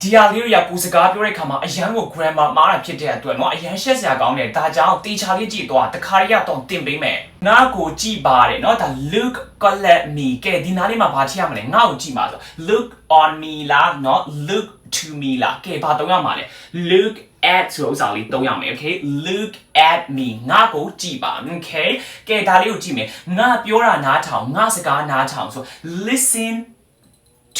ဒီဟာလေးတွေကကိုစကားပြောတဲ့ခါမှာအရန်ကို grammar မှားတာဖြစ်တဲ့အတွက်เนาะအရန်ရှက်စရာကောင်းတယ်ဒါကြောင့်တေချာလေးကြည့်သွားတခါလေးကတော့တင်ပေးမယ်ငါ့ကိုကြည့်ပါတယ်เนาะဒါ look at me ကဲဒီနားလေးမှာဘာထည့်ရမလဲငါ့ကိုကြည့်ပါဆို look on me လားเนาะ look to me လားကဲဘာသုံးရမှာလဲ look at ဆိုဥစ္စာလေးသုံးရမယ် okay look at me ငါ့ကိုကြည့်ပါ okay ကဲဒါလေးကိုကြည့်မယ်ငါပြောတာနားထောင်ငါစကားနားထောင်ဆို listen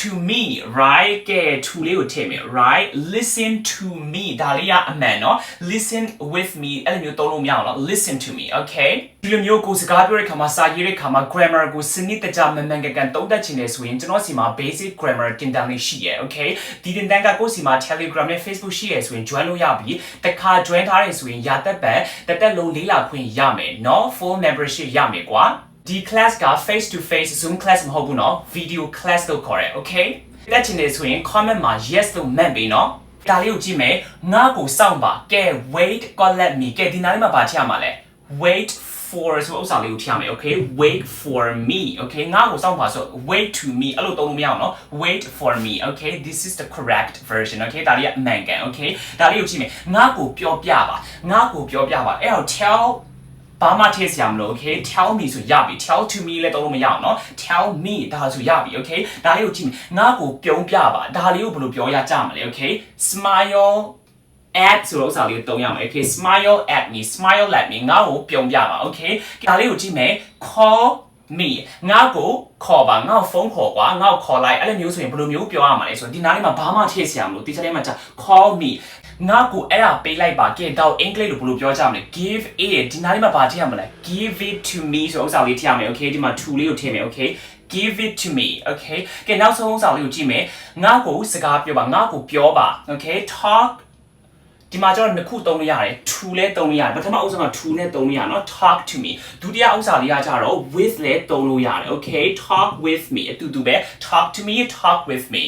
to me right ကဲ to လေးကိုထည့်မယ် right listen to me ဒါလေးကအမှန်เนาะ listen with me အဲ့လိုမျိုးသုံးလို့မရအောင်เนาะ listen to me okay ဒီလိုမျိုးကိုစကားပြောတဲ့ခါမှာစာရေးတဲ့ခါမှာ grammar ကိုစနစ်တကျမှန်မှန်ကန်ကန်သုံးသပ်ချင်တယ်ဆိုရင်ကျွန်တော်စီမှာ basic grammar တင်တန်းလေးရှိရယ် okay ဒီတင်တန်းကကိုစီမှာ Telegram နဲ့ Facebook ရှိရယ်ဆိုရင် join လို့ရပြီတခါ join ထားရယ်ဆိုရင်ရာသက်ပံတက်လုံးလေးလာခွင့်ရမယ်เนาะ full membership ရမယ်ကွာဒီ class က face to face zoom class မဟုတ်ဘူးเนาะ video class လို့ခေါ်တယ် okay တက်ချင်တယ်ဆိုရင် comment မှာ yes လို့မှတ်ပေးเนาะဒါလေးကိုကြည့်မယ်ငါ့ကိုစောင့်ပါကဲ wait let me ကဲဒီနားလေးမှာဘာထည့်ရမှာလဲ wait for ဆိုဥစ္စာလေးကိုထည့်ရမယ် okay wait for me okay ငါ့ကိုစောင့်ပါဆို wait to me အဲ့လိုသုံးလို့မရအောင်เนาะ wait for me okay this is the correct version okay ဒါလေးကအမှန်ကန် okay ဒါလေးကိုကြည့်မယ်ငါ့ကိုပြောပြပါငါ့ကိုပြောပြပါအဲ့တော့ tellဘာမှထည့်စရာမလို okay tell me ဆိုရပြီ tell to me လည်းတော့လို့မရအောင်เนาะ tell me ဒါဆိုရပြီ okay ဒါလေးကိုကြည့်ငါ့ကိုပြုံးပြပါဒါလေးကိုဘယ်လိုပြောရကြမလဲ okay smile at ဆိုတော့ဥစ္စာလေးကိုတုံးရမယ် okay smile at me smile at me ငါ့ကိုပြုံးပြပါ okay ဒါလေးကိုကြည့်မယ် call me ငါ့ကိုခေါ်ပါငါ့ကိုဖုန်းခေါ်ကွာငါ့ကိုခေါ်လိုက်အဲ့လိုမျိုးဆိုရင်ဘယ်လိုမျိုးပြောရမှာလဲဆိုတော့ဒီနားလေးမှာဘာမှထည့်စရာမလိုဒီချက်လေးမှာကြာ call meငါ့ကိုအဲ့ဒါပေးလိုက်ပါကဲတော့အင်္ဂလိပ်လိုဘယ်လိုပြောကြမလဲ give it ဒီနားလေးမှာဘာထည့်ရမလဲ give it to me ဆိုဥစ္စာလေးထည့်ရမယ် okay ဒီမှာ to လေးကိုထည့်မယ် okay give it to me okay ကဲနောက်ဆုံးဥစ္စာလေးကိုကြည့်မယ်ငါ့ကိုစကားပြောပါငါ့ကိုပြောပါ okay talk ဒီမှာကျတော့နှစ်ခုသုံးလို့ရတယ် to လည်းသုံးလို့ရတယ်ပထမဥစ္စာက to နဲ့သုံးလို့ရနော် talk to me ဒုတိယဥစ္စာလေးကကျတော့ with လည်းသုံးလို့ရတယ် okay talk with me အတူတူပဲ talk to me talk with me